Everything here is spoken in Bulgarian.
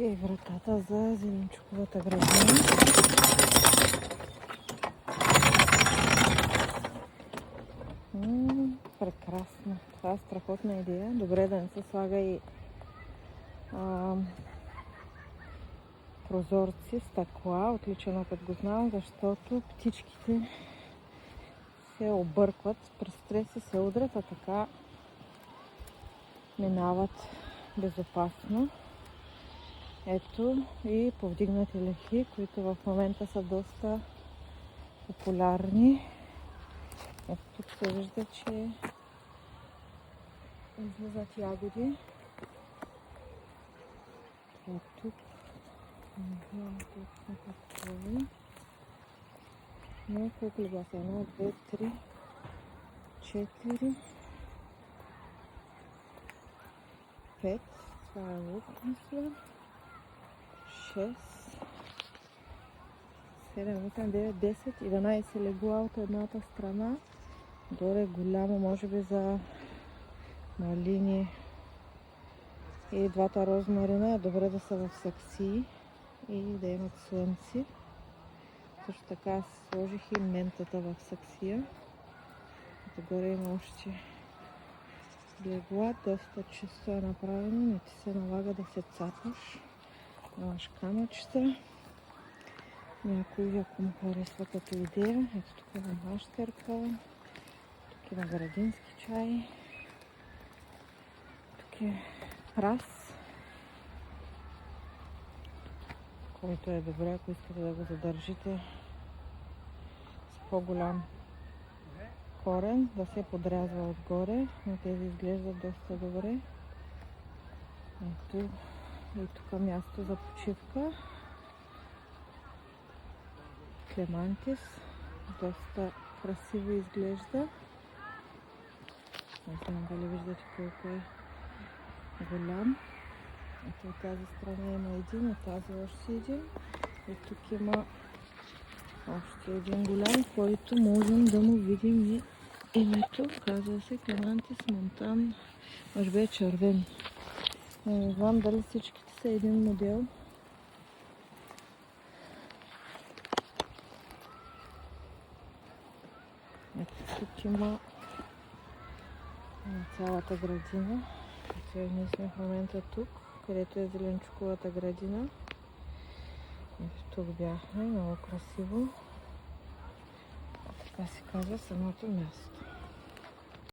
Окей, вратата за зеленчуковата градина. Прекрасно. Това е страхотна идея. Добре да не се слага и прозорци, стъкла. Отличен опит го знам, защото птичките се объркват, през стреси се удрят, а така минават безопасно. Ето и повдигнати лехи, които в момента са доста популярни. Ето тук се вижда, че излизат ягоди. Това тук. Не знам точно какво е. Но колко ли бяха? 1, 2, 3, 4, 5. Това е лук, мисля. 6, 7, 8, 9, 10, 11 легла от едната страна. Горе голямо, може би за малини и двата розмарина. Е добре да са в саксии и да имат слънци. Също така сложих и ментата в саксия. Отгоре има още легла. Доста чисто е направено. Не ти се налага да се цапаш. Имаш камъчета. Някои, ако му харесва като идея. Ето тук има мащерка. Тук има градински чай. Тук е прас, който е добре, ако искате да го задържите с по-голям корен, да се подрязва отгоре, но тези изглеждат доста добре. Ето и тук място за почивка. Клемантис, доста красиво изглежда. Не знам дали виждате колко е голям. Ето от тази страна има един, от тази още един. И тук има още един голям, който можем да му видим и името. Казва се Клемантис Монтан. Може би е червен. Не знам дали всичките са един модел. Ето тук има цялата градина. Ние сме в момента тук, където е зеленчуковата градина. Ето тук бяхме, много красиво. Така се казва самото място.